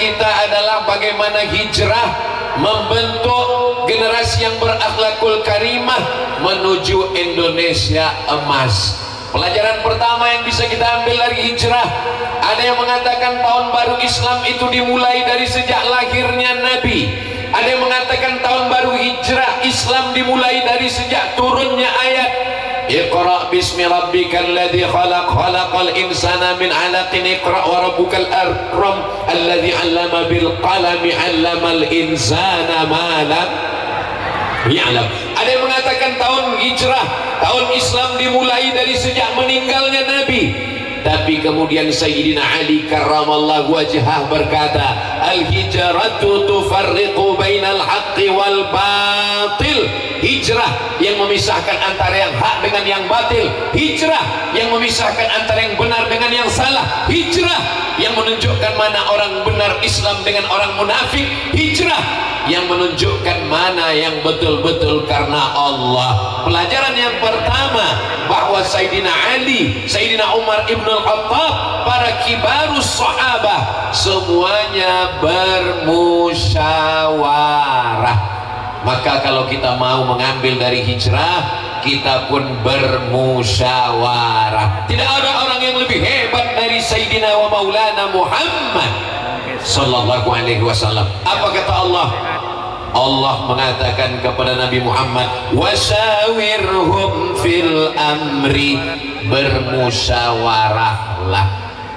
kita adalah bagaimana hijrah membentuk generasi yang berakhlakul karimah menuju Indonesia emas. Pelajaran pertama yang bisa kita ambil dari hijrah, ada yang mengatakan tahun baru Islam itu dimulai dari sejak lahirnya Nabi. Ada yang mengatakan tahun baru hijrah Islam dimulai dari sejak turunnya ayat Iqra bismi rabbikal ladzi khalaq khalaqal insana min 'alaqin iqra wa rabbukal akram alladzi 'allama bil qalami 'allamal insana ma lam ya'lam. Ada yang mengatakan tahun hijrah, tahun Islam dimulai dari sejak meninggalnya Nabi. Tapi kemudian Sayyidina Ali karramallahu wajhah berkata, al-hijratu tufarriqu bainal haqqi wal batil. Hijrah yang memisahkan antara yang hak dengan yang batil. Hijrah yang memisahkan antara yang benar dengan yang salah. Hijrah yang menunjukkan mana orang benar Islam dengan orang munafik. Hijrah yang menunjukkan mana yang betul-betul karena Allah. Pelajaran yang pertama, bahwa Sayyidina Ali, Sayyidina Umar Ibn Al-Khattab, para kibarus sahabah semuanya bermusyawarah. Maka kalau kita mau mengambil dari hijrah, kita pun bermusyawarah. Tidak ada orang yang lebih hebat dari Sayyidina wa Maulana Muhammad sallallahu alaihi wasallam. Apa kata Allah? Allah mengatakan kepada Nabi Muhammad, wasyawirhum fil amri, bermusyawarahlah.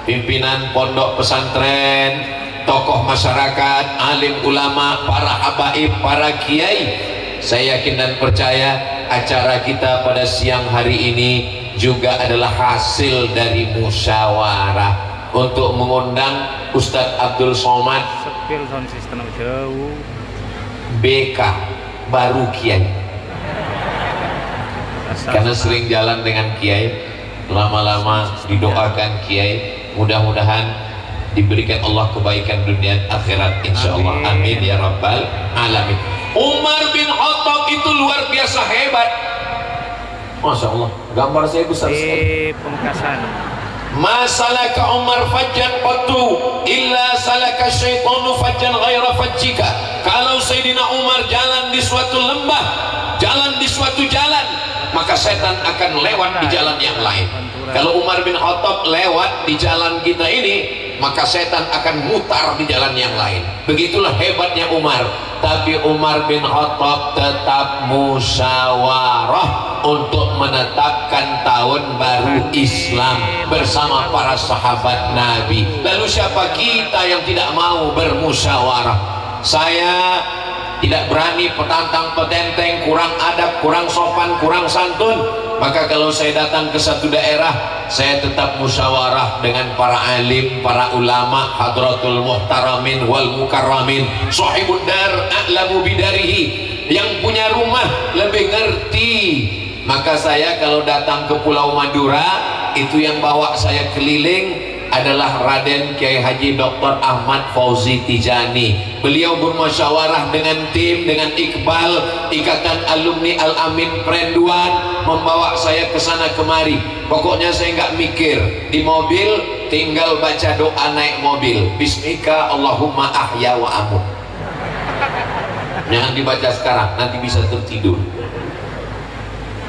Pimpinan pondok pesantren, tokoh masyarakat, alim ulama, para habaib, para kiai, saya yakin dan percaya acara kita pada siang hari ini juga adalah hasil dari musyawarah. Untuk mengundang Ustadz Abdul Somad BK baru kiai, karena sering jalan dengan kiai, lama-lama didoakan kiai, mudah-mudahan diberikan Allah kebaikan dunia akhirat insyaallah. Amin ya rabbal alamin. Umar bin Khattab itu luar biasa hebat, masya Allah, gambar saya besar sekali. Masalaka Umar fajjan qattu illa salaka syaitanu fajjan ghaira fajjika. Kalau Sayyidina Umar jalan di suatu lembah, jalan di suatu jalan, maka setan akan lewat di jalan yang lain. Kalau Umar bin Khattab lewat di jalan kita ini, maka setan akan mutar di jalan yang lain. Begitulah hebatnya Umar. Tapi Umar bin Khattab tetap musyawarah untuk menetapkan tahun baru Islam bersama para sahabat Nabi. Lalu siapa kita yang tidak mau bermusyawarah? Saya tidak berani petantang petenteng, kurang adab, kurang sopan, kurang santun. Maka kalau saya datang ke satu daerah, saya tetap musyawarah dengan para alim, para ulama, hadratul muhtaramin wal mukarramin, sahibud dar a'lamu bidarihi, yang punya rumah lebih ngerti. Maka saya kalau datang ke Pulau Madura, itu yang bawa saya keliling adalah Raden Kiai Haji Dr. Ahmad Fauzi Tijani. Beliau bermusyawarah dengan tim, dengan Iqbal, Ikatan Alumni Al-Amin Perenduan, membawa saya ke sana kemari. Pokoknya saya nggak mikir, di mobil tinggal baca doa naik mobil, Bismika Allahumma ahya wa amut. Jangan dibaca sekarang, nanti bisa tertidur.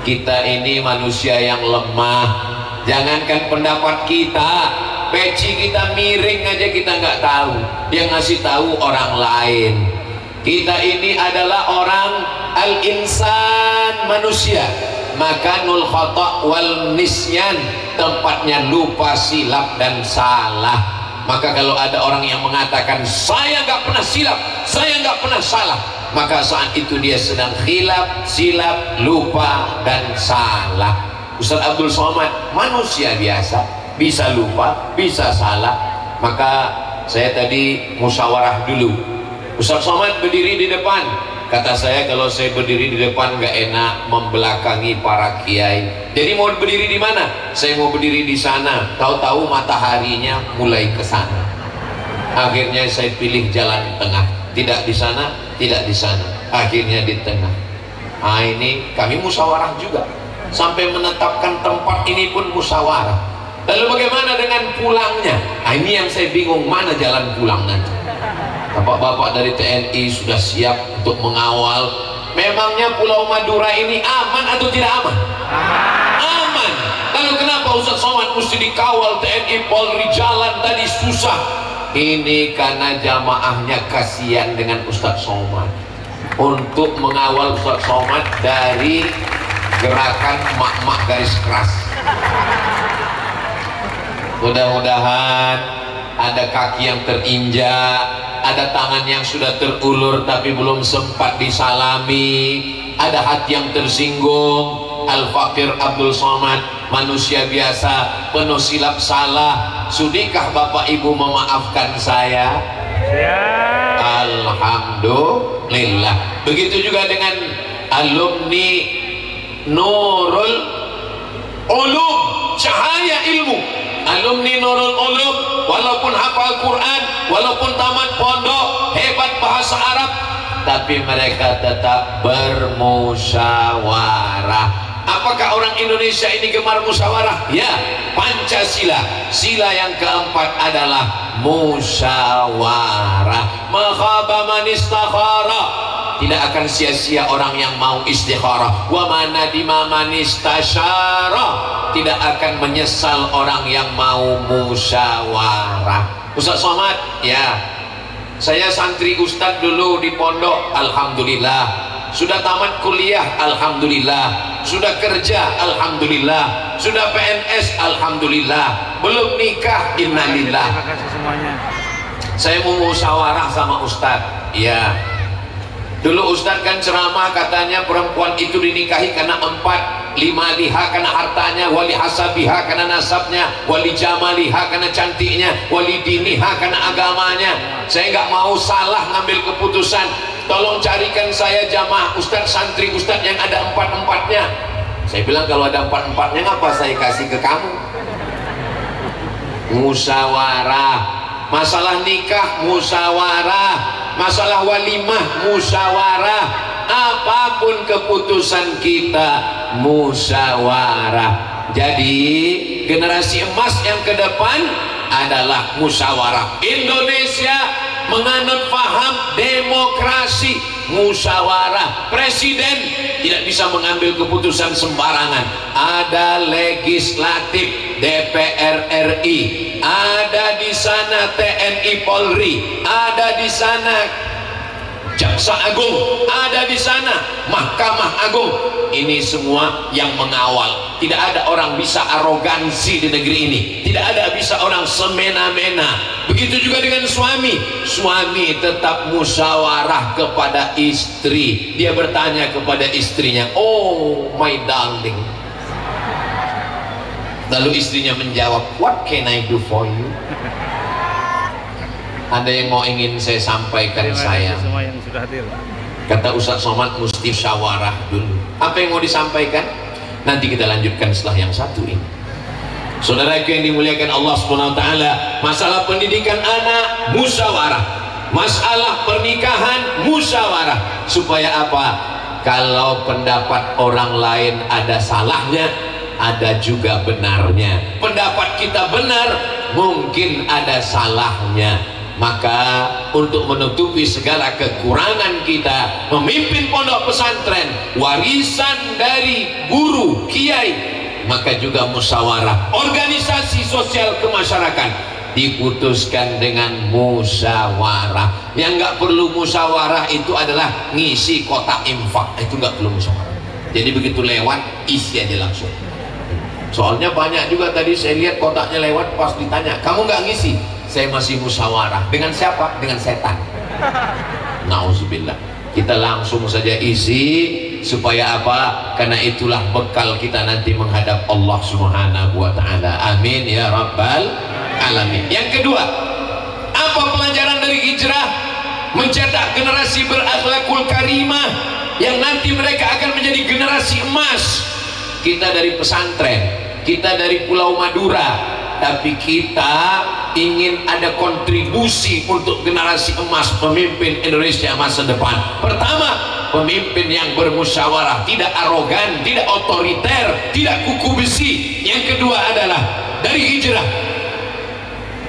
Kita ini manusia yang lemah. Jangankan pendapat kita, peci kita miring aja kita nggak tahu, yang ngasih tahu orang lain. Kita ini adalah orang al-insan, manusia, makanul khata' wal nisyan, tempatnya lupa, silap dan salah. Maka kalau ada orang yang mengatakan saya nggak pernah silap, saya nggak pernah salah, maka saat itu dia sedang khilaf, silap, lupa dan salah. Ustaz Abdul Somad manusia biasa, bisa lupa, bisa salah. Maka saya tadi musyawarah dulu. Ustaz Somad berdiri di depan. Kata saya, kalau saya berdiri di depan nggak enak membelakangi para kiai. Jadi mau berdiri di mana? Saya mau berdiri di sana. Tahu-tahu mataharinya mulai ke sana. Akhirnya saya pilih jalan tengah. Tidak di sana, tidak di sana. Akhirnya di tengah. Nah ini kami musyawarah juga. Sampai menetapkan tempat ini pun musyawarah. Lalu bagaimana dengan pulangnya? Nah, ini yang saya bingung, mana jalan pulang nanti. Bapak-bapak dari TNI sudah siap untuk mengawal. Memangnya Pulau Madura ini aman atau tidak aman? Aman. Lalu kenapa Ustaz Somad mesti dikawal TNI Polri, jalan tadi susah? Ini karena jamaahnya kasihan dengan Ustaz Somad, untuk mengawal Ustaz Somad dari gerakan mak-mak garis keras. Mudah-mudahan ada kaki yang terinjak, ada tangan yang sudah terulur tapi belum sempat disalami, ada hati yang tersinggung. Al-Fakir Abdul Somad manusia biasa, penuh silap salah. Sudikah Bapak Ibu memaafkan saya? Ya. Alhamdulillah. Begitu juga dengan alumni Nurul Ulum, cahaya ilmu. Alumni Nurul Ulum, walaupun hafal Quran, walaupun tamat pondok, hebat bahasa Arab, tapi mereka tetap bermusyawarah. Apakah orang Indonesia ini gemar musyawarah? Ya, Pancasila. Sila yang keempat adalah musyawarah. Makhaba man istakhara. Tidak akan sia-sia orang yang mau istikharah. Wa manadima man istasyara. Tidak akan menyesal orang yang mau musyawarah. Ustaz Somad, ya, saya santri Ustadz dulu di pondok, alhamdulillah. Sudah tamat kuliah, alhamdulillah. Sudah kerja, alhamdulillah. Sudah PNS, alhamdulillah. Belum nikah, innalillah. Terima kasih semuanya. Saya mau musyawarah sama Ustadz. Ya, dulu Ustadz kan ceramah, katanya perempuan itu dinikahi karena 4, 5 liha karena hartanya, wali hasabiha karena nasabnya, wali jamaliha karena cantiknya, wali diniha karena agamanya. Saya nggak mau salah ngambil keputusan. Tolong carikan saya jamaah Ustadz, santri Ustadz yang ada 4-4-nya. Saya bilang kalau ada 4-4-nya ngapa saya kasih ke kamu? Musyawarah. Masalah nikah musyawarah, masalah walimah musyawarah, apapun keputusan kita musyawarah. Jadi generasi emas yang ke depan adalah musyawarah. Indonesia menganut paham demokrasi, musyawarah. Presiden tidak bisa mengambil keputusan sembarangan. Ada legislatif, DPR RI, ada di sana TNI Polri, ada di sana Jaksa Agung, ada di sana Mahkamah Agung. Ini semua yang mengawal. Tidak ada orang bisa arogansi di negeri ini. Tidak ada bisa orang semena-mena. Begitu juga dengan suami. Suami tetap musyawarah kepada istri. Dia bertanya kepada istrinya, "Oh my darling." Lalu istrinya menjawab, "What can I do for you?" Ada yang mau ingin saya sampaikan sayang? Semua yang sudah hadir. Kata Ustaz Somad, mesti syawarah dulu. Apa yang mau disampaikan? Nanti kita lanjutkan setelah yang satu ini. Saudaraku yang dimuliakan Allah Subhanahu wa taala, masalah pendidikan anak musyawarah, masalah pernikahan musyawarah. Supaya apa? Kalau pendapat orang lain ada salahnya, ada juga benarnya. Pendapat kita benar, mungkin ada salahnya. Maka untuk menutupi segala kekurangan kita memimpin pondok pesantren, warisan dari guru kiai, maka juga musyawarah. Organisasi sosial kemasyarakatan diputuskan dengan musyawarah. Yang nggak perlu musyawarah itu adalah ngisi kotak infak, itu nggak perlu musyawarah. Jadi begitu lewat isi aja langsung. Soalnya banyak juga tadi saya lihat kotaknya lewat, pas ditanya, "Kamu nggak ngisi?" Saya masih musyawarah. Dengan siapa? Dengan setan. Nauzubillah. Kita langsung saja isi. Supaya apa? Karena itulah bekal kita nanti menghadap Allah Subhanahu wa ta'ala. Amin ya rabbal alamin. Yang kedua, apa pelajaran dari hijrah? Mencetak generasi berakhlakul karimah yang nanti mereka akan menjadi generasi emas. Kita dari pesantren, kita dari Pulau Madura, tapi kita ingin ada kontribusi untuk generasi emas pemimpin Indonesia masa depan. Pertama, pemimpin yang bermusyawarah, tidak arogan, tidak otoriter, tidak kuku besi. Yang kedua adalah dari hijrah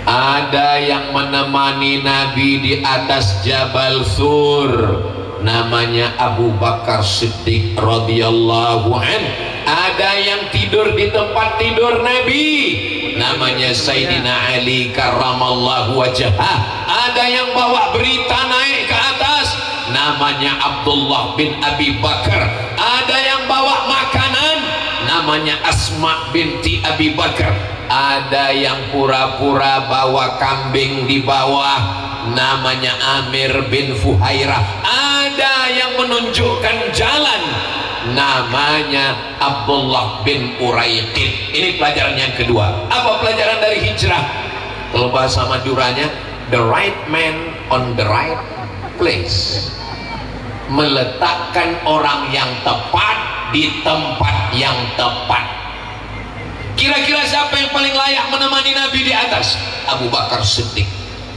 Ada yang menemani Nabi di atas Jabal Sur, namanya Abu Bakar Siddiq radhiyallahu anhu. Ada yang tidur di tempat tidur Nabi, namanya Sayyidina Ali karramallahu wajhah. Ada yang bawa berita naik ke atas, namanya Abdullah bin Abi Bakar. Ada yang bawa makanan, namanya Asma binti Abi Bakar. Ada yang pura-pura bawa kambing di bawah, namanya Amir bin Fuhairah. Ada yang menunjukkan jalan, namanya Abdullah bin Uraiqid. Ini pelajaran yang kedua. Apa pelajaran dari hijrah? Kalau bahasa Maduranya, the right man on the right place. Meletakkan orang yang tepat di tempat yang tepat. Kira-kira siapa yang paling layak menemani Nabi di atas? Abu Bakar Siddiq.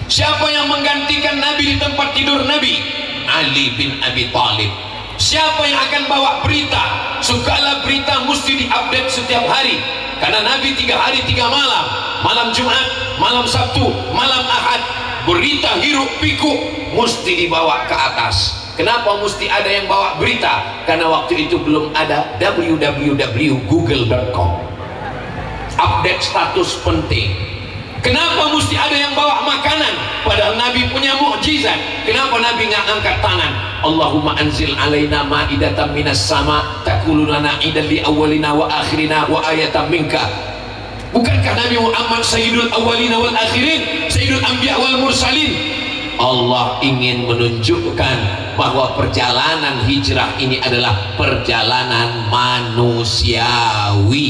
Siapa yang menggantikan Nabi di tempat tidur Nabi? Ali bin Abi Thalib. Siapa yang akan bawa berita? Segala berita mesti diupdate setiap hari, karena Nabi 3 hari 3 malam, malam Jumat, malam Sabtu, malam Ahad, berita hiruk pikuk mesti dibawa ke atas. Kenapa mesti ada yang bawa berita? Karena waktu itu belum ada www.google.com. Update status penting. Kenapa mesti ada yang bawa makanan? Padahal Nabi punya mukjizat. Kenapa Nabi nggak angkat tangan? Allahumma anzil alaina ma'idatan minas sama takulu lana idan li awwalina wa akhirina wa ayatan minka. Bukankah Nabi Muhammad sayyidul awwalina wal akhirin, sayyidul anbiya wal mursalin? Allah ingin menunjukkan bahwa perjalanan hijrah ini adalah perjalanan manusiawi.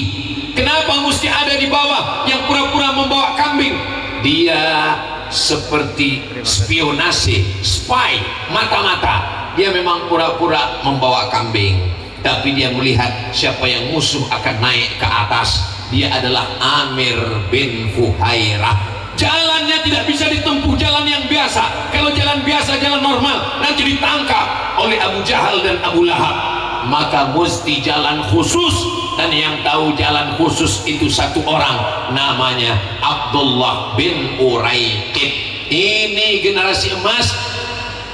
Kenapa mesti ada di bawah yang pura-pura membawa kambing? Dia seperti spionase, spy, mata-mata. Dia memang pura-pura membawa kambing, tapi dia melihat siapa yang musuh akan naik ke atas. Dia adalah Amir bin Fuhairah. Jalannya tidak bisa ditempuh jalan yang biasa. Kalau jalan biasa, jalan normal, nanti ditangkap oleh Abu Jahal dan Abu Lahab. Maka mesti jalan khusus, dan yang tahu jalan khusus itu satu orang, namanya Abdullah bin Uraiqid. Ini generasi emas,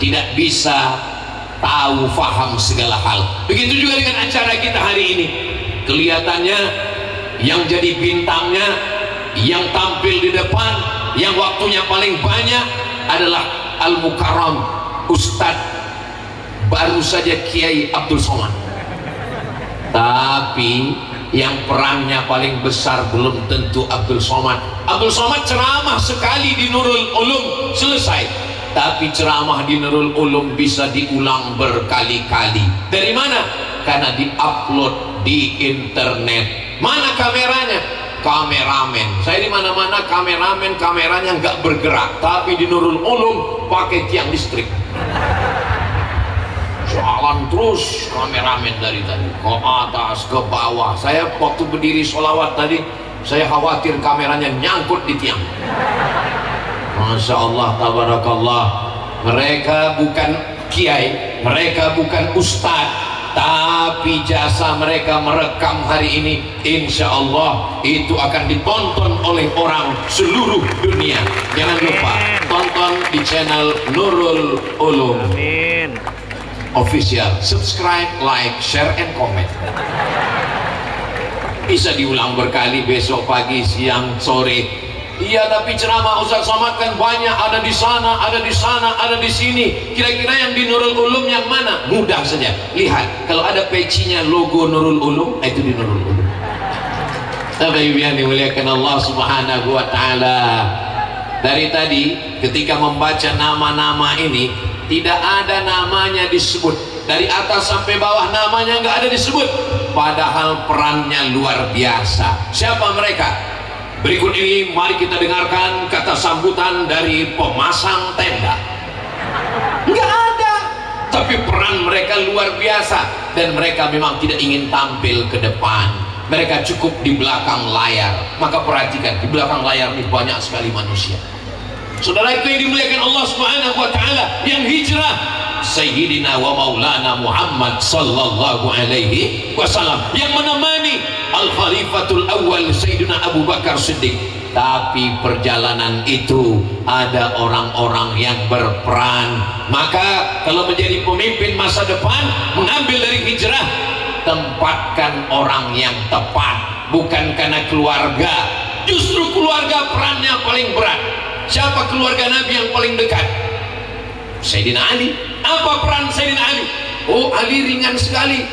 tidak bisa tahu faham segala hal. Begitu juga dengan acara kita hari ini. Kelihatannya yang jadi bintangnya, yang tampil di depan, yang waktunya paling banyak adalah Al-Mukarram Ustadz baru saja Kiai Abdul Somad. Tapi yang perannya paling besar belum tentu Abdul Somad. Abdul Somad ceramah sekali di Nurul Ulum, selesai. Tapi ceramah di Nurul Ulum bisa diulang berkali-kali. Dari mana? Karena diupload di internet. Mana kameranya? Kameramen. Saya di mana-mana kameramen, kameranya nggak bergerak. Tapi di Nurul Ulum pakai tiang listrik. Jalan terus kameramen dari tadi ke atas ke bawah. Saya waktu berdiri sholawat tadi, saya khawatir kameranya nyangkut di tiang. Masya Allah, tabarakallah. Mereka bukan kiai, mereka bukan ustadz, tapi jasa mereka merekam hari ini, insya Allah itu akan ditonton oleh orang seluruh dunia. Jangan lupa tonton di channel Nurul Ulum. Amin. Official, subscribe, like, share, and comment. Bisa diulang berkali, besok pagi, siang, sore. Iya, tapi ceramah Ustaz Somad kan banyak, ada di sana, ada di sana, ada di sini. Kira-kira yang di Nurul Ulum yang mana? Mudah saja. Lihat, kalau ada pecinya logo Nurul Ulum, itu di Nurul Ulum. Tapi yang dimuliakan Allah Subhanahu wa Ta'ala. Dari tadi, ketika membaca nama-nama ini, tidak ada namanya disebut. Dari atas sampai bawah namanya nggak ada disebut. Padahal perannya luar biasa. Siapa mereka? Berikut ini mari kita dengarkan kata sambutan dari pemasang tenda. Nggak ada, tapi peran mereka luar biasa. Dan mereka memang tidak ingin tampil ke depan. Mereka cukup di belakang layar. Maka perhatikan, di belakang layar ini banyak sekali manusia. Saudara itu yang dimuliakan Allah Subhanahu wa Ta'ala, yang hijrah Sayyidina wa Maulana Muhammad sallallahu alaihi wasallam, yang menemani Al-Khalifatul Awwal Sayyidina Abu Bakar Siddiq. tapi perjalanan itu ada orang-orang yang berperan. Maka kalau menjadi pemimpin masa depan, mengambil dari hijrah, tempatkan orang yang tepat, bukan karena keluarga. Justru keluarga perannya paling berat. Siapa keluarga Nabi yang paling dekat? Sayyidina Ali. Apa peran Sayyidina Ali? Oh, Ali ringan sekali.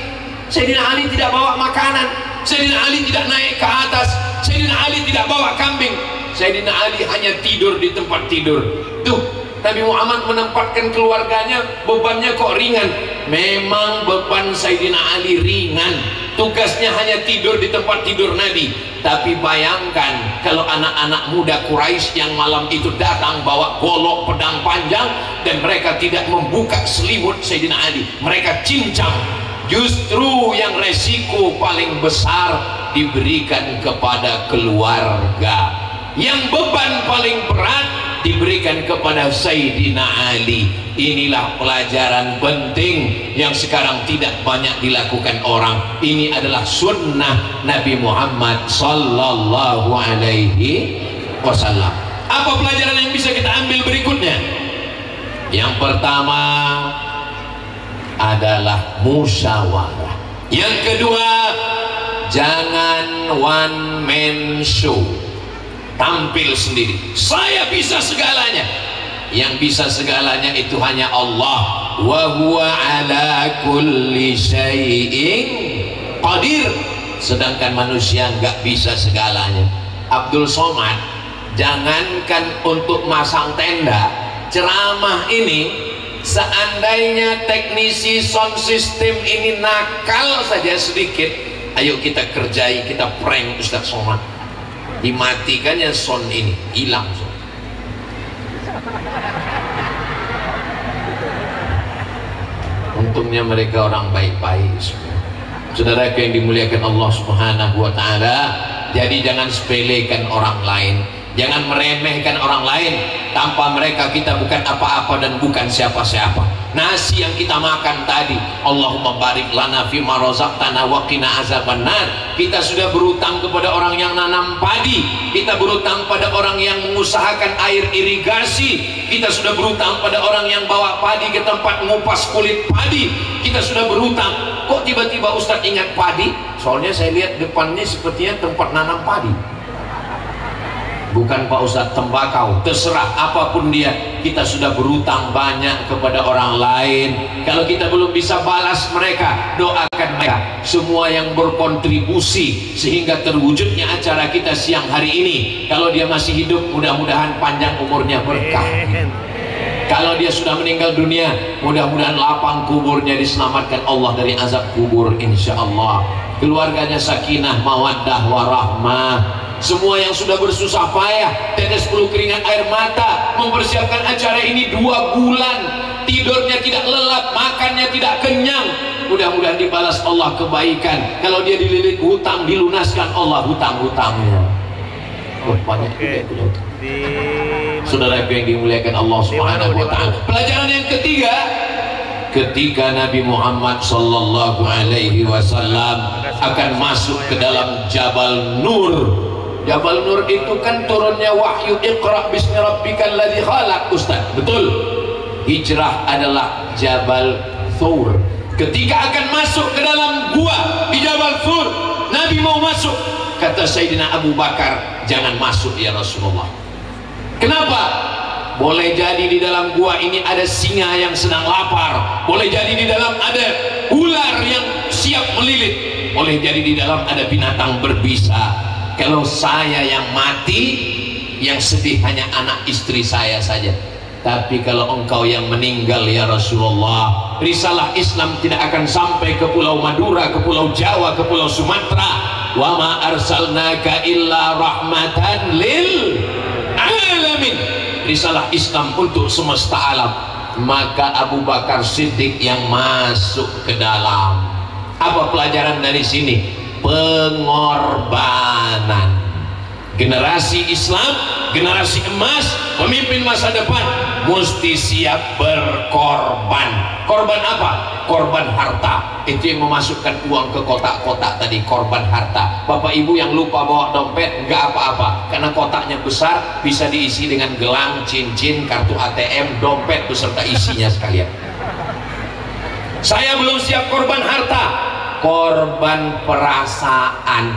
Sayyidina Ali tidak bawa makanan. Sayyidina Ali tidak naik ke atas. Sayyidina Ali tidak bawa kambing. Sayyidina Ali hanya tidur di tempat tidur. Tuh, Nabi Muhammad menempatkan keluarganya, bebannya kok ringan. Memang beban Sayyidina Ali ringan, tugasnya hanya tidur di tempat tidur Nabi. Tapi bayangkan kalau anak-anak muda Quraisy yang malam itu datang bawa golok pedang panjang dan mereka tidak membuka selimut Sayyidina Ali, mereka cincang. Justru yang resiko paling besar diberikan kepada keluarga. Yang beban paling berat diberikan kepada Sayyidina Ali. Inilah pelajaran penting yang sekarang tidak banyak dilakukan orang. Ini adalah sunnah Nabi Muhammad sallallahu alaihi wasallam. Apa pelajaran yang bisa kita ambil berikutnya? Yang pertama adalah musyawarah. Yang kedua, jangan one man show, tampil sendiri, saya bisa segalanya. Yang bisa segalanya itu hanya Allah. Wa huwa ala kulli syai'in qadir. Sedangkan manusia nggak bisa segalanya. Abdul Somad, jangankan untuk masang tenda, ceramah ini, seandainya teknisi sound system ini nakal saja sedikit, ayo kita kerjai, kita prank Ustaz Somad, dimatikannya sound ini, hilang. Untungnya mereka orang baik-baik. Saudara yang dimuliakan Allah Subhanahu wa taala, jadi jangan sepelekan orang lain, jangan meremehkan orang lain. Tanpa mereka kita bukan apa-apa dan bukan siapa-siapa. Nasi yang kita makan tadi, Allahumma barik lana fima razaqtana wa qina azabannar. Kita sudah berutang kepada orang yang nanam padi, kita berutang pada orang yang mengusahakan air irigasi, kita sudah berutang pada orang yang bawa padi ke tempat ngupas kulit padi, kita sudah berutang. Kok tiba-tiba Ustadz ingat padi? Soalnya saya lihat depannya sepertinya tempat nanam padi. Bukan Pak Ustadz tembakau, terserah apapun dia, kita sudah berutang banyak kepada orang lain. Kalau kita belum bisa balas mereka, doakan mereka semua yang berkontribusi sehingga terwujudnya acara kita siang hari ini. Kalau dia masih hidup, mudah-mudahan panjang umurnya, berkah. Kalau dia sudah meninggal dunia, mudah-mudahan lapang kuburnya diselamatkan Allah dari azab kubur, insya Allah. Keluarganya sakinah, mawaddah, warahmah. Semua yang sudah bersusah payah, tetes 10 keringat air mata mempersiapkan acara ini 2 bulan, tidurnya tidak lelap, makannya tidak kenyang, mudah-mudahan dibalas Allah kebaikan. Kalau dia dililit hutang, dilunaskan Allah hutang-hutangnya. Banyak juga. Saudara yang dimuliakan Allah Subhanahu wa taala. Pelajaran yang ketiga, ketika Nabi Muhammad sallallahu alaihi wasallam akan masuk ke dalam Jabal Nur. Jabal Nur itu kan turunnya wahyu, Iqra bismi rabbikal ladzi khalaq, Ustaz. Betul. Hijrah adalah Jabal Thur. Ketika akan masuk ke dalam gua di Jabal Thur, Nabi mau masuk, kata Sayyidina Abu Bakar, jangan masuk ya Rasulullah. Kenapa? Boleh jadi di dalam gua ini ada singa yang sedang lapar, boleh jadi di dalam ada ular yang siap melilit, boleh jadi di dalam ada binatang berbisa. Kalau saya yang mati, yang sedih hanya anak istri saya saja. Tapi kalau engkau yang meninggal ya Rasulullah, risalah Islam tidak akan sampai ke Pulau Madura, ke Pulau Jawa, ke Pulau Sumatera. Wa ma arsalnaka illa rahmatan lil alamin. Risalah Islam untuk semesta alam. Maka Abu Bakar Siddiq yang masuk ke dalam. Apa pelajaran dari sini? Pengorbanan. Generasi Islam, generasi emas, pemimpin masa depan mesti siap berkorban. Korban apa? Korban harta. Itu yang memasukkan uang ke kotak-kotak tadi, korban harta. Bapak ibu yang lupa bawa dompet, nggak apa-apa, karena kotaknya besar, bisa diisi dengan gelang, cincin, kartu ATM, dompet beserta isinya sekalian. Saya belum siap korban harta, korban perasaan.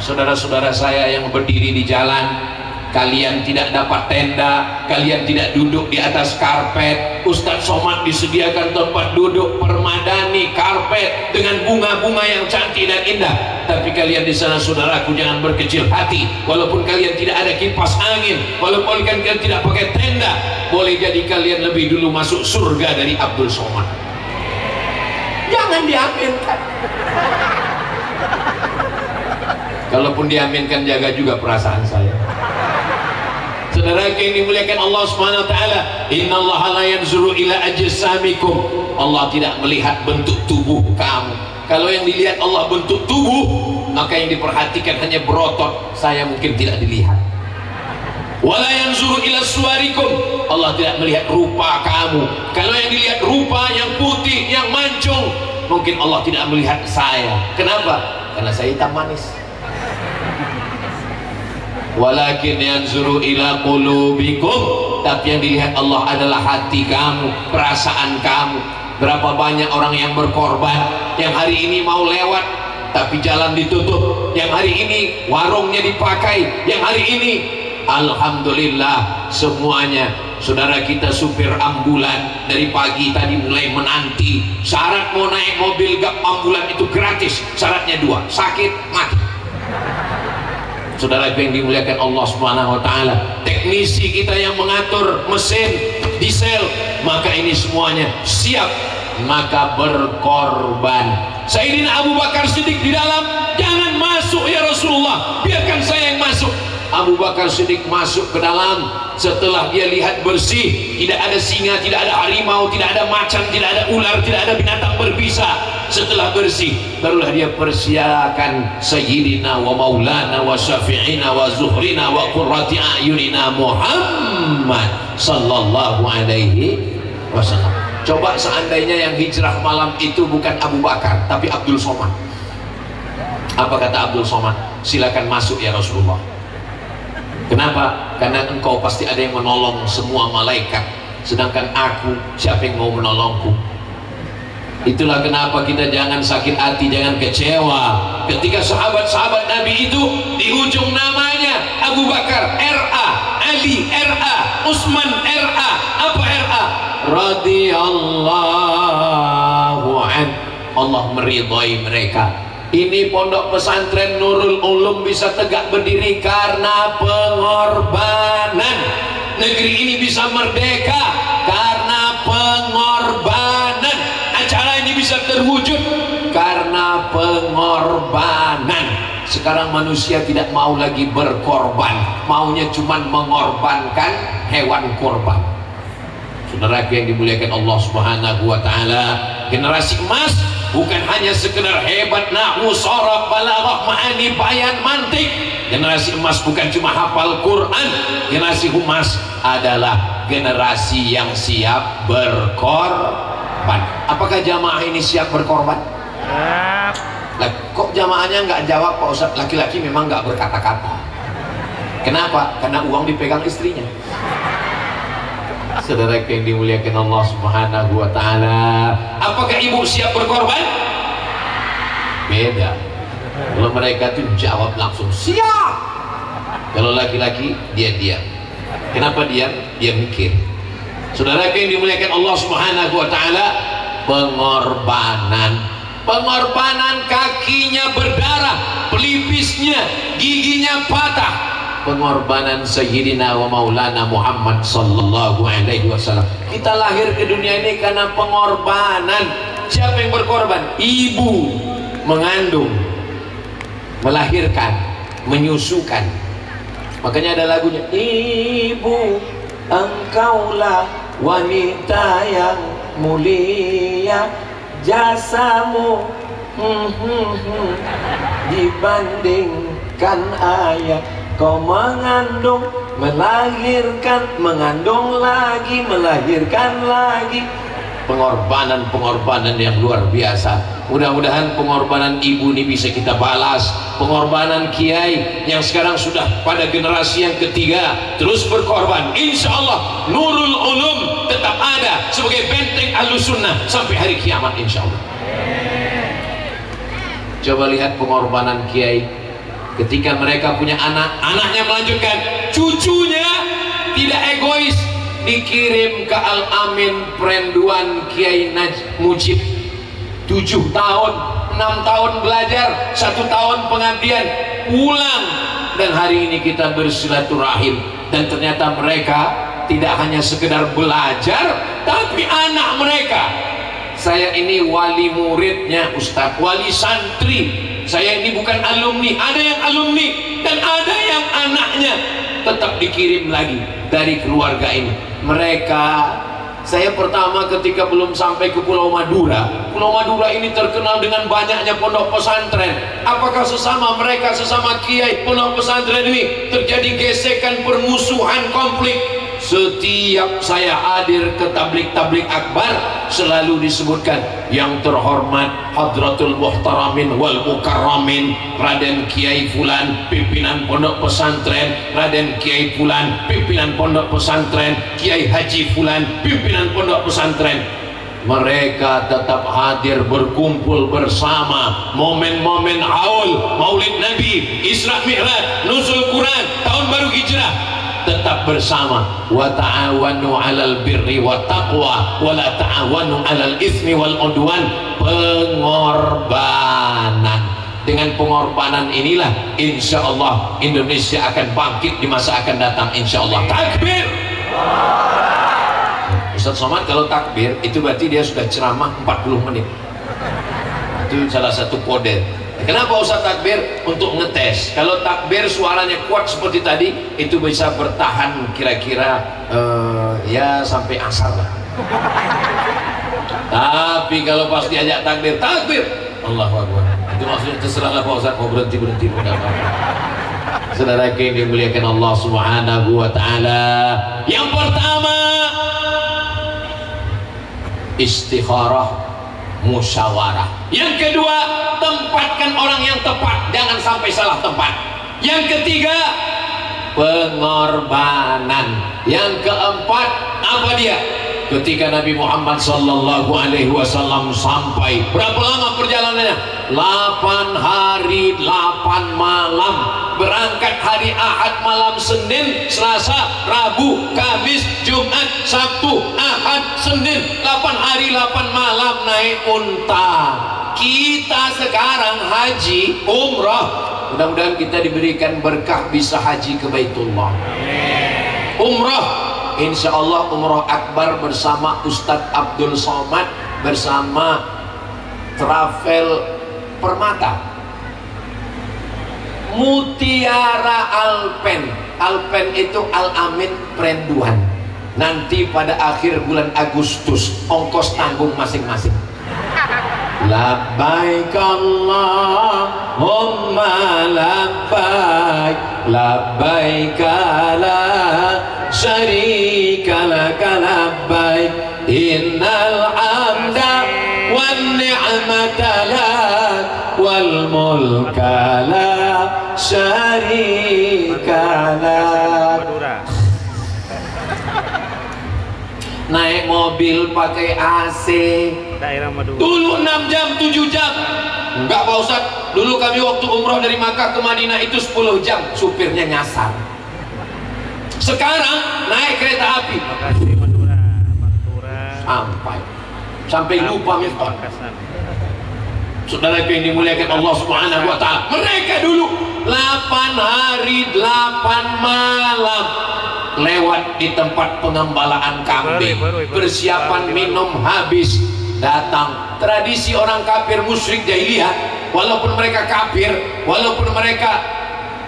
Saudara-saudara saya yang berdiri di jalan, kalian tidak dapat tenda, kalian tidak duduk di atas karpet. Ustadz Somad disediakan tempat duduk permadani, karpet dengan bunga-bunga yang cantik dan indah. Tapi kalian di sana, saudaraku, jangan berkecil hati. Walaupun kalian tidak ada kipas angin, walaupun kalian tidak pakai tenda, boleh jadi kalian lebih dulu masuk surga dari Abdul Somad. Jangan diaminkan. Kalaupun diaminkan, jaga juga perasaan saya. Saudara yang dimuliakan Allah Subhanahu wa taala, innallaha la yanzuru ila ajsamikum. Allah tidak melihat bentuk tubuh kamu. Kalau yang dilihat Allah bentuk tubuh, maka yang diperhatikan hanya berotot. Saya mungkin tidak dilihat. Wala yanzuru ila suwarikum. Allah tidak melihat rupa kamu. Kalau yang dilihat rupa yang putih, yang mancung, mungkin Allah tidak melihat saya. Kenapa? Karena saya hitam manis. Walakin yanzuru ila qulubikum. Tapi yang dilihat Allah adalah hati kamu, perasaan kamu. Berapa banyak orang yang berkorban, yang hari ini mau lewat tapi jalan ditutup, yang hari ini warungnya dipakai, yang hari ini alhamdulillah semuanya. Saudara kita supir ambulan dari pagi tadi mulai menanti, syarat mau naik mobil gap ambulan itu gratis, syaratnya dua, sakit mati. Saudara yang dimuliakan Allah Subhanahu wa taala, teknisi kita yang mengatur mesin diesel, maka ini semuanya siap, maka berkorban. Sayyidina Abu Bakar Siddiq di dalam, jangan masuk ya Rasulullah, biarkan saya yang masuk. Abu Bakar Siddiq masuk ke dalam. Setelah dia lihat bersih, tidak ada singa, tidak ada harimau, tidak ada macan, tidak ada ular, tidak ada binatang berbisa. Setelah bersih, barulah dia persiakan Sayyidina wa Maulana wa Syafi'ina wa Zuhrina wa Qurrati A'yunina Muhammad sallallahu alaihi wasallam. Coba seandainya yang hijrah malam itu bukan Abu Bakar, tapi Abdul Somad. Apa kata Abdul Somad? Silakan masuk ya Rasulullah. Kenapa? Karena engkau pasti ada yang menolong semua malaikat, sedangkan aku, siapa yang mau menolongku? Itulah kenapa kita jangan sakit hati, jangan kecewa. Ketika sahabat-sahabat Nabi itu di ujung namanya Abu Bakar RA, Ali RA, Utsman RA. Apa RA? Radhiyallahu an. Allah meridhai mereka. Ini pondok pesantren Nurul Ulum bisa tegak berdiri karena pengorbanan. Negeri ini bisa merdeka karena pengorbanan. Acara ini bisa terwujud karena pengorbanan. Sekarang manusia tidak mau lagi berkorban, maunya cuma mengorbankan hewan korban. Saudara yang dimuliakan Allah Subhanahu wa taala, generasi emas bukan hanya sekedar hebat nahwu, sharaf, balaghah, ma'ani, bayan, mantik. Generasi emas bukan cuma hafal Quran. Generasi emas adalah generasi yang siap berkorban. Apakah jamaah ini siap berkorban? Lah, kok jamaahnya nggak jawab Pak Ustadz? Laki-laki memang nggak berkata-kata. Kenapa? Karena uang dipegang istrinya. Saudara yang dimuliakan Allah Subhanahu wa taala, apakah ibu siap berkorban? Beda. Kalau mereka tuh jawab langsung siap. Kalau laki-laki dia diam. Kenapa diam? Dia mikir. Saudara yang dimuliakan Allah Subhanahu wa taala, pengorbanan. Pengorbanan, kakinya berdarah, pelipisnya, giginya patah. Pengorbanan Sayyidina wa Maulana Muhammad sallallahu alaihi wasallam. Kita lahir ke dunia ini karena pengorbanan. Siapa yang berkorban? Ibu mengandung, melahirkan, menyusukan. Makanya ada lagunya, ibu engkaulah wanita yang mulia, jasamu dibandingkan ayah. Kau mengandung melahirkan, mengandung lagi, melahirkan lagi. Pengorbanan yang luar biasa. Mudah-mudahan pengorbanan ibu ini bisa kita balas, pengorbanan kiai yang sekarang sudah pada generasi yang ketiga terus berkorban. Insya Allah Nurul Ulum tetap ada sebagai benteng Ahlus Sunnah sampai hari kiamat insya Allah. Coba lihat pengorbanan kiai ketika mereka punya anak, anaknya melanjutkan, cucunya tidak egois, dikirim ke Al-Amin Perenduan Kiai Mujib 7 tahun, 6 tahun belajar, 1 tahun pengabdian, pulang. Dan hari ini kita bersilaturahim, dan ternyata mereka tidak hanya sekedar belajar, tapi anak mereka, saya ini wali muridnya Ustadz, wali santri, saya ini bukan alumni, ada yang alumni dan ada yang anaknya tetap dikirim lagi dari keluarga ini. Mereka, saya pertama ketika belum sampai ke Pulau Madura, Pulau Madura ini terkenal dengan banyaknya pondok pesantren. Apakah sesama mereka, sesama kiai pondok pesantren ini terjadi gesekan, permusuhan, konflik? Setiap saya hadir ke tablik akbar selalu disebutkan yang terhormat Hadratul Muhtaramin wal Mukarramin Raden Kiai Fulan pimpinan pondok pesantren, Raden Kiai Fulan pimpinan pondok pesantren, Kiai Haji Fulan pimpinan pondok pesantren. Mereka tetap hadir berkumpul bersama momen-momen haul Maulid Nabi, Isra Mi'raj, Nuzul Quran, tahun baru Hijrah, tetap bersama. Wa ta'awanu 'alal birri wat taqwa wa la ta'awanu 'alal itsmi wal 'udwan. Pengorbanan. Dengan pengorbanan inilah insya Allah Indonesia akan bangkit di masa akan datang insya Allah. Takbir. Ustaz Somad kalau takbir itu berarti dia sudah ceramah 40 menit. Itu salah satu kode. Kenapa Ustaz takbir? Untuk ngetes. Kalau takbir suaranya kuat seperti tadi, itu bisa bertahan kira-kira ya sampai asar lah. Tapi kalau pas diajak takbir, Allahu Akbar. Itu maksudnya terserahlah Pak Ustaz mau berhenti enggak apa-apa. Saudara yang dimuliakan Allah Subhanahu wa taala. Yang pertama, istikharah, musyawarah. Yang kedua, tempatkan orang yang tepat, jangan sampai salah tempat. Yang ketiga, pengorbanan. Yang keempat, apa dia? Ketika Nabi Muhammad sallallahu alaihi wasallam sampai, berapa lama perjalanannya? 8 hari 8 malam. Berangkat hari Ahad malam Senin, Selasa, Rabu, Kamis, Jumat, Sabtu, Ahad, Senin, 8 hari 8 malam naik unta. Kita sekarang haji, umrah, mudah-mudahan kita diberikan berkah bisa haji ke Baitullah. Umrah, insya Allah umrah akbar bersama Ustadz Abdul Somad bersama Travel Permata. Mutiara Alpen, Alpen itu Al-Amin Perenduan. Nanti pada akhir bulan Agustus ongkos tanggung masing-masing. Labbaik Allahumma labbaik, labbaik la syarika laka labbaik, innal hamda wan ni'mata lak wal mulka la syarika lak. Naik mobil pakai AC daerah Madura dulu 6 jam 7 jam. Enggak Pak Ustadz, dulu kami waktu umroh dari Makkah ke Madinah itu 10 jam, supirnya nyasar. Sekarang naik kereta api sampai lupa miftah. Saudara yang dimuliakan Allah Subhanahu wa taala, mereka dulu 8 hari 8 malam lewat di tempat pengembalaan kambing, persiapan minum habis, datang. Tradisi orang kafir musyrik jahiliyah, walaupun mereka kafir, walaupun mereka,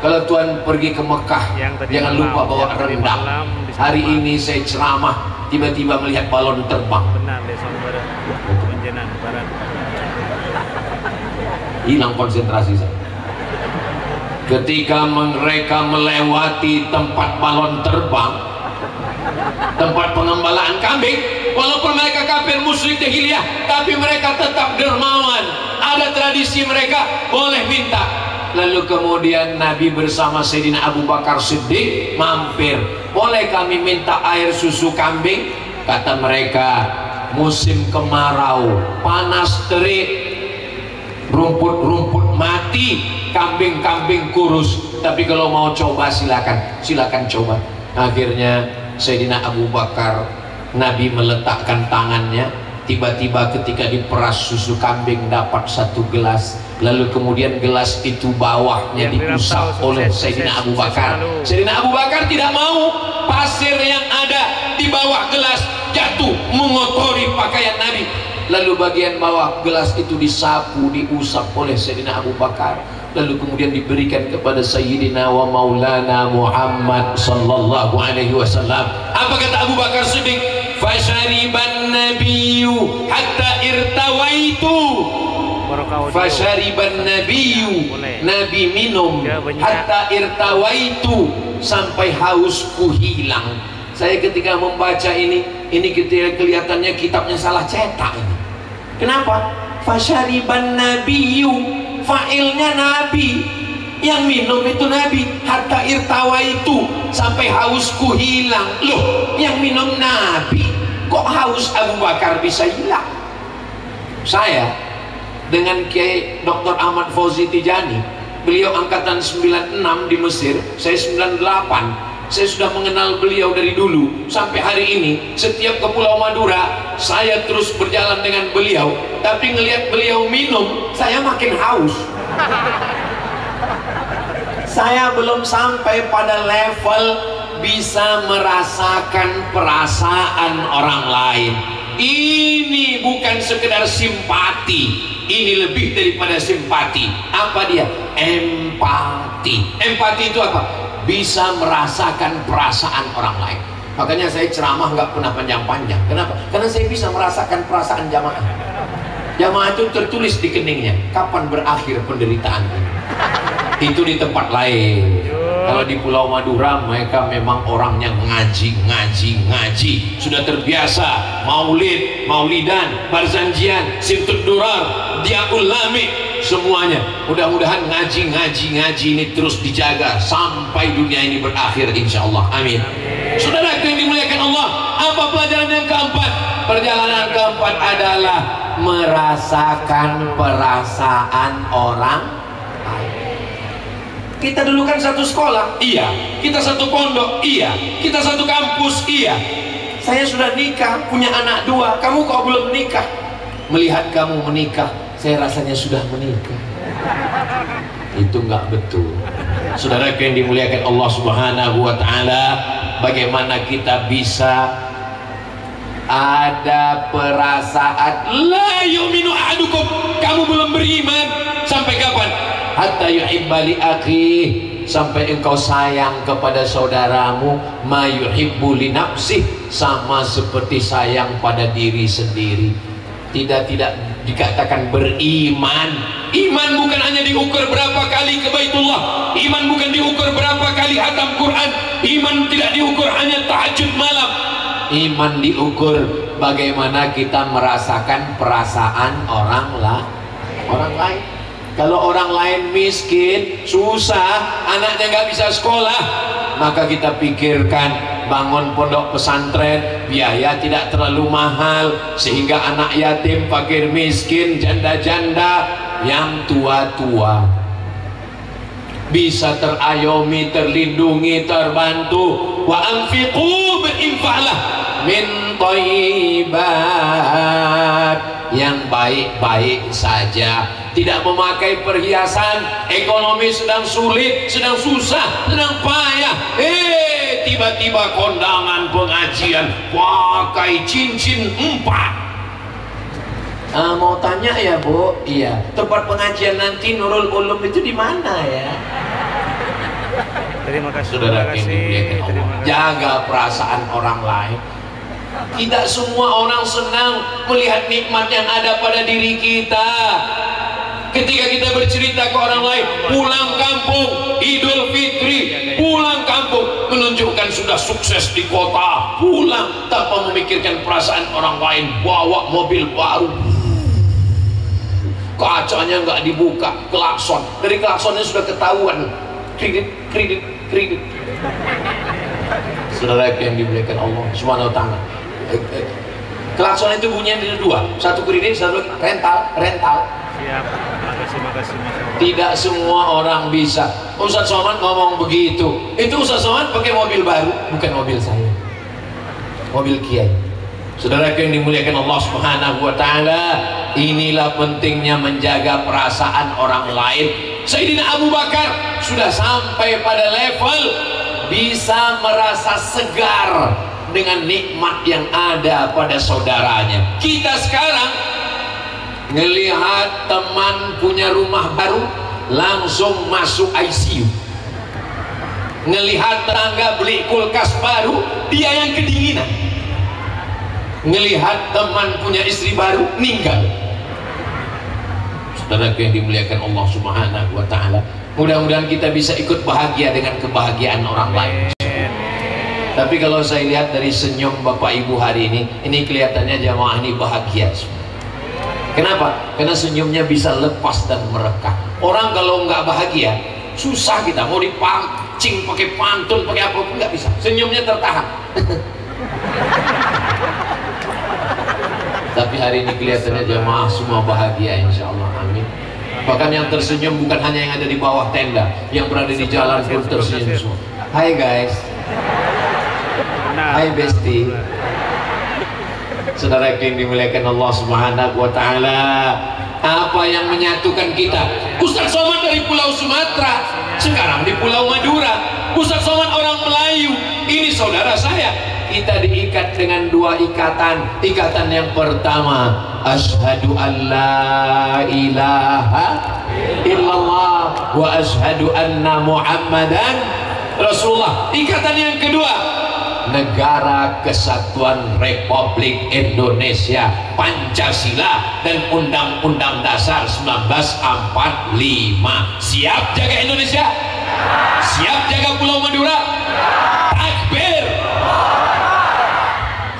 kalau Tuhan pergi ke Mekah jangan lupa bawa rendang. Hari ini saya ceramah, tiba-tiba melihat balon terbang, hilang konsentrasi saya. Ketika mereka melewati tempat balon terbang, tempat pengembalaan kambing, walaupun mereka kafir musyrik jahiliyah, tapi mereka tetap dermawan. Ada tradisi mereka, boleh minta. Lalu kemudian Nabi bersama Sayyidina Abu Bakar Siddiq mampir, boleh kami minta air susu kambing? Kata mereka, musim kemarau, panas terik, rumput-rumput mati, kambing-kambing kurus, tapi kalau mau coba silakan coba. Akhirnya Sayyidina Abu Bakar, Nabi meletakkan tangannya, tiba-tiba ketika diperas susu kambing dapat satu gelas, lalu kemudian gelas itu bawahnya diusap oleh Sayyidina Abu Bakar. Sayyidina Abu Bakar tidak mau pasir yang ada di bawah gelas jatuh mengotori pakaian Nabi. Lalu bagian bawah gelas itu disapu, diusap oleh Sayyidina Abu Bakar, lalu kemudian diberikan kepada Sayyidina wa Maulana Muhammad sallallahu alaihi wasallam. Apa kata Abu Bakar Siddiq? Fashariban nabiyyu hatta irtawaitu. Fashariban nabiyyu, Nabi minum, hatta irtawaitu, sampai hausku hilang. Saya ketika membaca ini ketika kelihatannya kitabnya salah cetak ini. Kenapa? Fashariban nabiyyu, fa'ilnya Nabi, yang minum itu Nabi. Hatta irtawa itu, sampai hausku hilang. Loh, yang minum Nabi, kok haus Abu Bakar bisa hilang? Saya dengan Kiai Dr. Ahmad Fauzi Tijani, beliau angkatan 96 di Mesir, saya 98. Saya sudah mengenal beliau dari dulu sampai hari ini. Setiap ke Pulau Madura saya terus berjalan dengan beliau, tapi ngelihat beliau minum saya makin haus. Saya belum sampai pada level bisa merasakan perasaan orang lain. Ini bukan sekedar simpati, ini lebih daripada simpati. Apa dia? Empati. Empati itu apa? Bisa merasakan perasaan orang lain. Makanya saya ceramah nggak pernah panjang-panjang. Kenapa? Karena saya bisa merasakan perasaan jamaah. Jamaah itu tertulis di keningnya, kapan berakhir penderitaan ini. Itu di tempat lain. Kalau di Pulau Madura mereka memang orangnya ngaji. Sudah terbiasa maulid, maulidan, barzanjian, simtud durar, diaul lami, semuanya. Mudah-mudahan ngaji ini terus dijaga sampai dunia ini berakhir insyaallah. Amin. Saudara yang dimuliakan Allah, apa pelajaran yang keempat? Perjalanan keempat adalah merasakan perasaan orang lain. Kita dulu kan satu sekolah, iya. Kita satu pondok, iya. Kita satu kampus, iya. Saya sudah nikah, punya anak 2. Kamu kok belum nikah? Melihat kamu menikah, saya rasanya sudah menikah. Itu nggak betul. Saudara yang dimuliakan Allah Subhanahu wa taala, bagaimana kita bisa ada perasaan la yu'minu ahadukum, kamu belum beriman. Sampai kapan? Hatta yuhibba li akhihi, sampai engkau sayang kepada saudaramu ma yuhibbu li nafsih, sama seperti sayang pada diri sendiri. Tidak dikatakan beriman. Iman bukan hanya diukur berapa kali ke Baitullah, iman bukan diukur berapa kali hatam Quran, iman tidak diukur hanya tahajud malam. Iman diukur bagaimana kita merasakan perasaan orang lain. Kalau orang lain miskin, susah, anaknya nggak bisa sekolah, maka kita pikirkan bangun pondok pesantren, biaya tidak terlalu mahal, sehingga anak yatim, fakir miskin, janda-janda, yang tua-tua bisa terayomi, terlindungi, terbantu. Wa anfiqu, berinfaklah min thayyibat, yang baik-baik saja. Tidak memakai perhiasan, ekonomi sedang sulit, sedang susah, sedang payah, tiba-tiba kondangan pengajian pakai cincin 4. Mau tanya ya Bu? Iya. Tempat pengajian nanti Nurul Ulum itu di mana ya? Terima kasih. Saudara ini, jaga perasaan orang lain. Tidak semua orang senang melihat nikmat yang ada pada diri kita. Ketika kita bercerita ke orang lain, pulang kampung, Idul Fitri, pulang kampung, menunjukkan sudah sukses di kota, pulang tanpa memikirkan perasaan orang lain, bawa mobil baru, kacanya nggak dibuka, klakson, dari klaksonnya sudah ketahuan, kredit. Saudara yang dimuliakan Allah Subhanahu wa taala. Klakson itu bunyinya ada dua, satu kredit, satu rental. Siap. Makasih. Tidak semua orang bisa. Ustaz Somad ngomong begitu. Itu Ustaz Somad pakai mobil baru, bukan mobil saya. Mobil Kiai. Saudara yang dimuliakan Allah Subhanahu wa taala, inilah pentingnya menjaga perasaan orang lain. Sayyidina Abu Bakar sudah sampai pada level bisa merasa segar dengan nikmat yang ada pada saudaranya. Kita sekarang ngelihat teman punya rumah baru langsung masuk ICU, ngelihat tetangga beli kulkas baru dia yang kedinginan, ngelihat teman punya istri baru meninggal. Saudara yang dimuliakan Allah Subhanahu wa taala, mudah-mudahan kita bisa ikut bahagia dengan kebahagiaan orang lain. Tapi kalau saya lihat dari senyum Bapak Ibu hari ini kelihatannya jamaah ini bahagia. Kenapa? Karena senyumnya bisa lepas dan merekah. Orang kalau nggak bahagia, susah kita mau dipancing pakai pantun, pakai apa pun nggak bisa. Senyumnya tertahan. Tapi hari ini kelihatannya jamaah semua bahagia, insya Allah, amin. Bahkan yang tersenyum bukan hanya yang ada di bawah tenda, yang berada di jalan pun tersenyum semua. Hai guys, hai Besti. Saudara yang dimuliakan Allah Subhanahu wa taala, apa yang menyatukan kita? Ustaz Somad dari Pulau Sumatera, sekarang di Pulau Madura. Ustaz Somad orang Melayu, ini saudara saya. Kita diikat dengan dua ikatan. Ikatan yang pertama, asyhadu an la ilaha illallah wa asyhadu anna Muhammadan Rasulullah. Ikatan yang kedua, Negara Kesatuan Republik Indonesia, Pancasila dan Undang-Undang Dasar 1945. Siap jaga Indonesia? Siap jaga Pulau Madura? Takbir!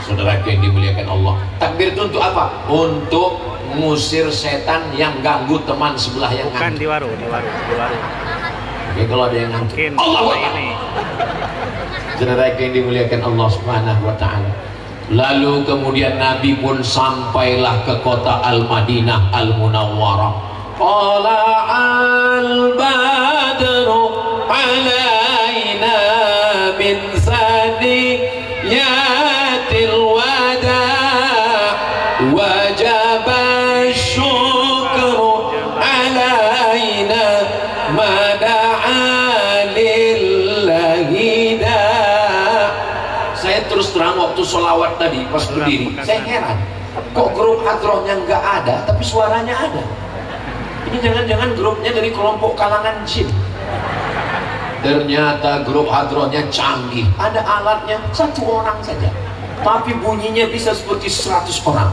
Saudara yang dimuliakan Allah, takbir itu untuk apa? Untuk mengusir setan yang ganggu teman sebelah yang ngantuk. Bukan di warung. Oke, kalau ada yang ngantuk, Allahu Akbar. Saudara yang dimuliakan Allah Subhanahu wa taala. Lalu kemudian Nabi pun sampailah ke kota Al-Madinah Al-Munawwarah. Qala al-badru alaina min saniyatil wada wajaba syukru alaina mada'a lillahi da. Saya terus terang waktu sholawat tadi pas berdiri, saya heran kok grup hadrohnya nggak ada tapi suaranya ada. Ini jangan-jangan grupnya dari kelompok kalangan jin. Ternyata grup hadrohnya canggih, ada alatnya, satu orang saja tapi bunyinya bisa seperti 100 orang.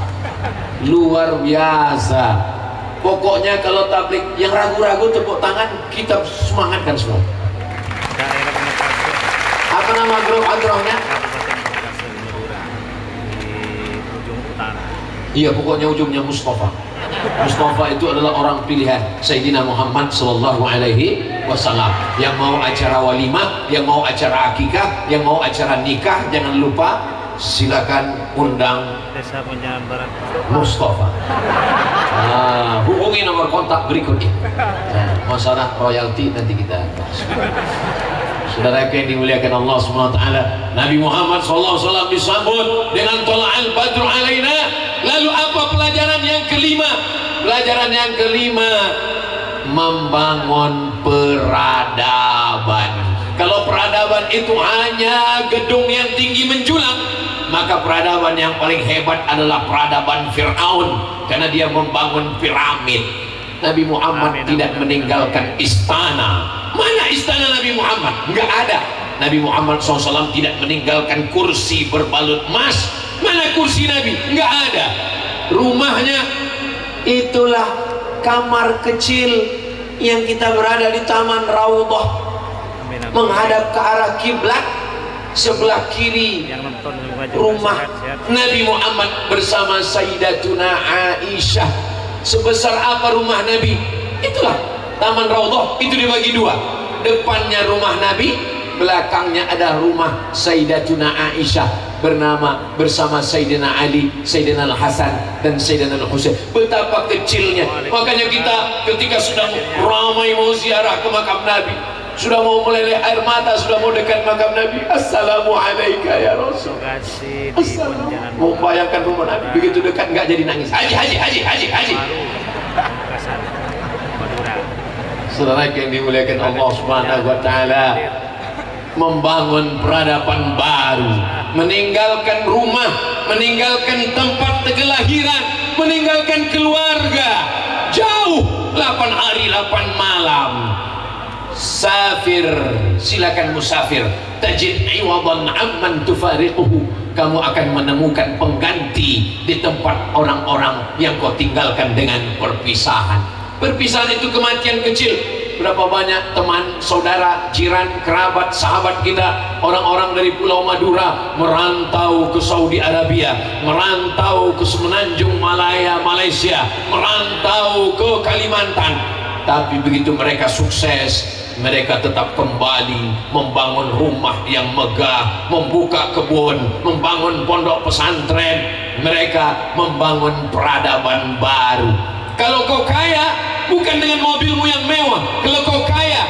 Luar biasa. Pokoknya kalau tablik yang ragu-ragu tepuk tangan, kita semangatkan semua. Apa nama grup hadrohnya? Iya, pokoknya ujungnya Mustafa. Mustafa itu adalah orang pilihan Sayyidina Muhammad Sallallahu Alaihi Wasallam. Yang mau acara walimah, yang mau acara akikah, yang mau acara nikah, jangan lupa silakan undang Desa Penyebaran Mustafa. Hubungi nomor kontak berikutnya. Masalah royalti nanti kita bahas. Saudara yang dimuliakan Allah Subhanahu wa taala, Nabi Muhammad sallallahu alaihi wasallam disambut dengan tola'al badru alaina. Lalu apa pelajaran yang kelima? Pelajaran yang kelima, membangun peradaban. Kalau peradaban itu hanya gedung yang tinggi menjulang, maka peradaban yang paling hebat adalah peradaban Fir'aun, karena dia membangun piramid. Nabi Muhammad tidak meninggalkan istana. Mana istana Nabi Muhammad? Enggak ada. Nabi Muhammad SAW tidak meninggalkan kursi berbalut emas. Mana kursi Nabi? Enggak ada. Rumahnya itulah kamar kecil yang kita berada di Taman Raudhah, menghadap ke arah kiblat. Sebelah kiri rumah Nabi Muhammad bersama Sayyidatuna Aisyah. Sebesar apa rumah Nabi? Itulah Taman Raudhah, itu dibagi dua. Depannya rumah Nabi, belakangnya ada rumah Sayyidatuna Aisyah bersama Sayyidina Ali, Sayyidina Al-Hasan dan Sayyidina Al-Husain. Betapa kecilnya. Makanya kita ketika sudah ramai mau ziarah ke makam Nabi, sudah mau meleleh air mata, sudah mau dekat makam Nabi, Assalamualaikum ya Rasul. Assalamualaikum. Mau bayangkan rumah Nabi begitu dekat, nggak jadi nangis. Haji. Saudara yang dimuliakan Allah Subhanahu wa taala, membangun peradaban baru, meninggalkan rumah, meninggalkan tempat kelahiran, meninggalkan keluarga, jauh 8 hari 8 malam. Safir, silakan musafir. Tajid iwadan amman tufariquhu. Kamu akan menemukan pengganti di tempat orang-orang yang kau tinggalkan dengan perpisahan. Perpisahan itu kematian kecil. Berapa banyak teman, saudara, jiran, kerabat, sahabat kita, orang-orang dari Pulau Madura merantau ke Saudi Arabia, merantau ke Semenanjung Malaya, Malaysia, merantau ke Kalimantan. Tapi begitu mereka sukses, mereka tetap kembali membangun rumah yang megah, membuka kebun, membangun pondok pesantren. Mereka membangun peradaban baru. Kalau kau kaya, bukan dengan mobilmu yang mewah. Kalau kau kaya,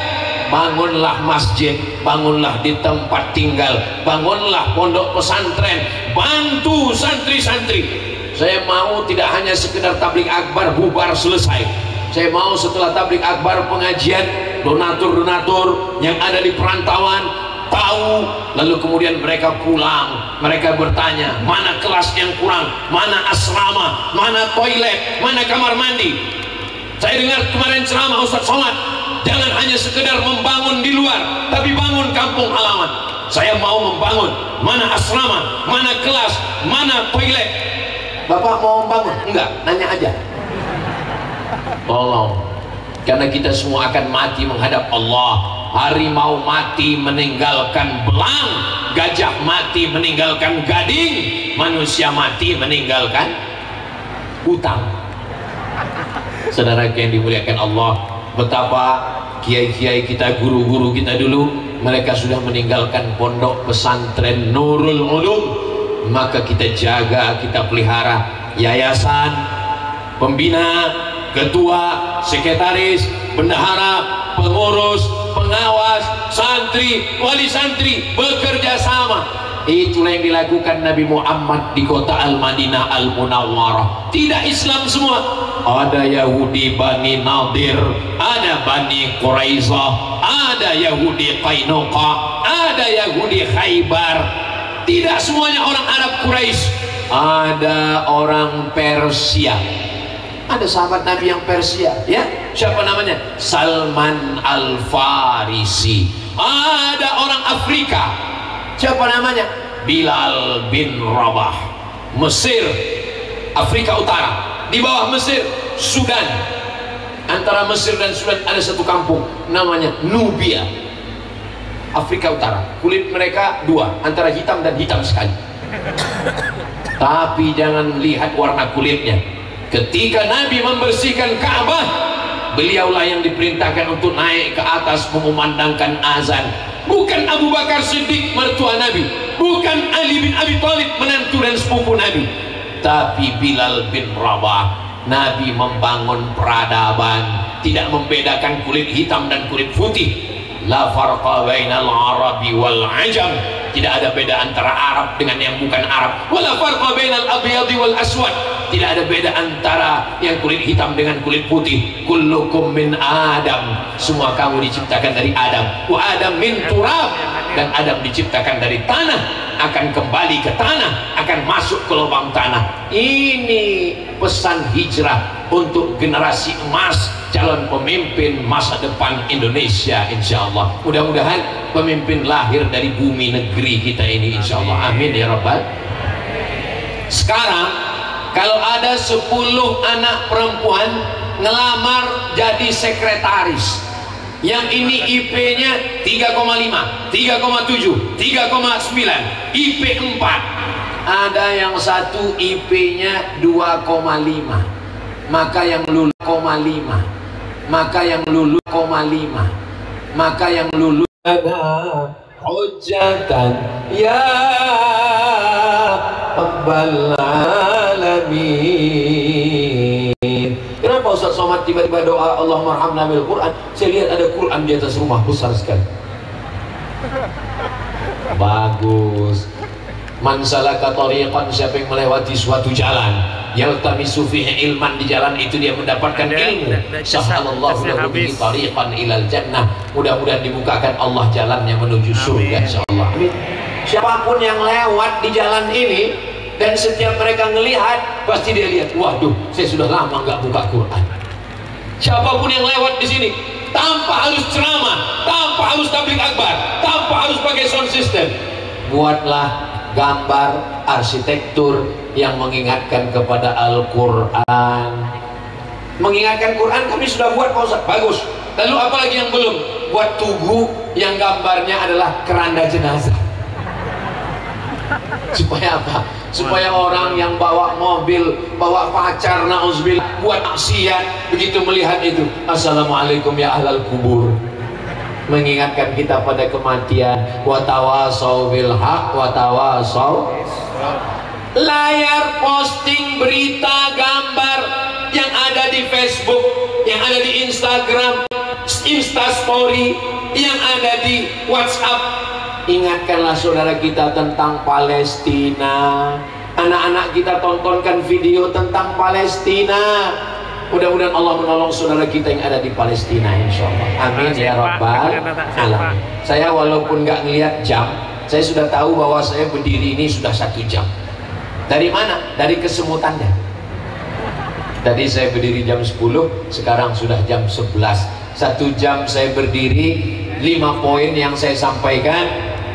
bangunlah masjid, bangunlah di tempat tinggal, bangunlah pondok pesantren, bantu santri-santri. Saya mau tidak hanya sekedar tabligh akbar bubar selesai. Saya mau setelah tabligh akbar pengajian, donatur-donatur yang ada di perantauan tahu, lalu kemudian mereka pulang, mereka bertanya, mana kelas yang kurang, mana asrama, mana toilet, mana kamar mandi. Saya dengar kemarin ceramah Ustaz Somad, jangan hanya sekedar membangun di luar, tapi bangun kampung halaman. Saya mau membangun, mana asrama, mana kelas, mana toilet. Bapak mau membangun? Enggak, nanya aja. Tolong, karena kita semua akan mati menghadap Allah. Harimau mati meninggalkan belang, gajah mati meninggalkan gading, manusia mati meninggalkan hutang. Saudara yang dimuliakan Allah, betapa kiai-kiai kita, guru-guru kita dulu, mereka sudah meninggalkan pondok pesantren Nurul Ulum. Maka kita jaga, kita pelihara yayasan, pembina, ketua, sekretaris, bendahara, pengurus, pengawas, santri, wali santri bekerja sama. Itulah yang dilakukan Nabi Muhammad di kota Al-Madinah Al-Munawwarah. Tidak Islam semua, ada Yahudi Bani Nadir, ada Bani Quraizah, ada Yahudi Qainuqa, ada Yahudi Khaybar. Tidak semuanya orang Arab Quraisy, ada orang Persia. Ada sahabat Nabi yang Persia, ya, siapa namanya? Salman Al-Farisi. Ada orang Afrika, siapa namanya? Bilal bin Rabah. Mesir, Afrika Utara, di bawah Mesir, Sudan. Antara Mesir dan Sudan ada satu kampung namanya Nubia, Afrika Utara. Kulit mereka dua, antara hitam dan hitam sekali. Tapi jangan lihat warna kulitnya. Ketika Nabi membersihkan Ka'bah, beliaulah yang diperintahkan untuk naik ke atas mengumandangkan azan. Bukan Abu Bakar Siddiq mertua Nabi, bukan Ali bin Abi Thalib menantu dan sepupu Nabi, tapi Bilal bin Rabah. Nabi membangun peradaban, tidak membedakan kulit hitam dan kulit putih. La farqa bainal arabi wal ajam. Tidak ada beda antara Arab dengan yang bukan Arab. Wala farqa bainal abyadi wal aswad. Tidak ada beda antara yang kulit hitam dengan kulit putih. Kullukum min Adam. Semua kamu diciptakan dari Adam. Wa Adam min turab. Dan Adam diciptakan dari tanah, akan kembali ke tanah, akan masuk ke lubang tanah. Ini pesan hijrah untuk generasi emas, calon pemimpin masa depan Indonesia, insya Allah. Mudah-mudahan pemimpin lahir dari bumi negeri kita ini, insya Allah. Amin ya Rabbal. Sekarang kalau ada 10 anak perempuan ngelamar jadi sekretaris, yang ini IP-nya 3,5, 3,7, 3,9, IP 4, ada yang satu IP-nya 2,5, maka yang lulus 0,5, maka yang lulus 0,5, maka yang lulus ada hujatan ya Rabbal alamin. Kenapa Ustaz Somad tiba-tiba doa Allahumma arhamna bil Quran? Saya lihat ada Quran di atas rumah besar sekali. Bagus. Man salaka tariqan, siapa yang melewati suatu jalan, yaltamisu fihi ilman, di jalan itu dia mendapatkan ilmu, sahalallahu lahu bihi tariqan ilal jannah, mudah-mudahan dibukakan Allah jalannya menuju surga insyaallah. Amin. Siapapun yang lewat di jalan ini dan setiap mereka ngelihat, pasti dia lihat, waduh, saya sudah lama nggak buka Quran. Siapapun yang lewat di sini, tanpa harus ceramah, tanpa harus tabligh akbar, tanpa harus pakai sound system, buatlah gambar arsitektur yang mengingatkan kepada Al-Quran. Mengingatkan Quran kami sudah buat Pak Ustaz, bagus. Lalu apalagi yang belum? Buat tugu yang gambarnya adalah keranda jenazah. Supaya apa? Supaya orang yang bawa mobil, bawa pacar, na'udzubillah, buat maksiat, begitu melihat itu, assalamualaikum ya ahlal kubur, mengingatkan kita pada kematian. Wa tawasau bil haq wa tawasau. Layar posting berita gambar yang ada di Facebook, yang ada di Instagram, Instastory, yang ada di WhatsApp, ingatkanlah saudara kita tentang Palestina. Anak-anak kita tontonkan video tentang Palestina. Mudah-mudahan Allah menolong saudara kita yang ada di Palestina insyaallah. Amin ya rabbal alamin. Saya walaupun nggak ngelihat jam, saya sudah tahu bahwa saya berdiri ini sudah 1 jam. Dari mana? Dari kesemutannya. Tadi saya berdiri jam 10, sekarang sudah jam 11. 1 jam saya berdiri, 5 poin yang saya sampaikan: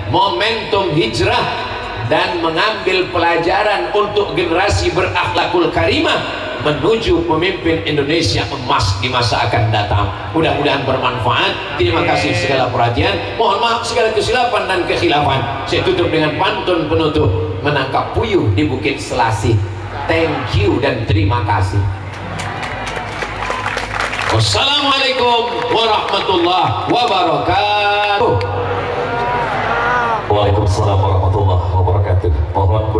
momentum hijrah dan mengambil pelajaran untuk generasi berakhlakul karimah menuju pemimpin Indonesia emas di masa akan datang. Mudah-mudahan bermanfaat. Terima kasih segala perhatian. Mohon maaf segala kesilapan dan kekhilafan. Saya tutup dengan pantun penutup: menangkap puyuh di Bukit Selasih. Thank you dan terima kasih. Wassalamualaikum warahmatullahi wabarakatuh. Waalaikumsalam warahmatullahi wabarakatuh. Mohon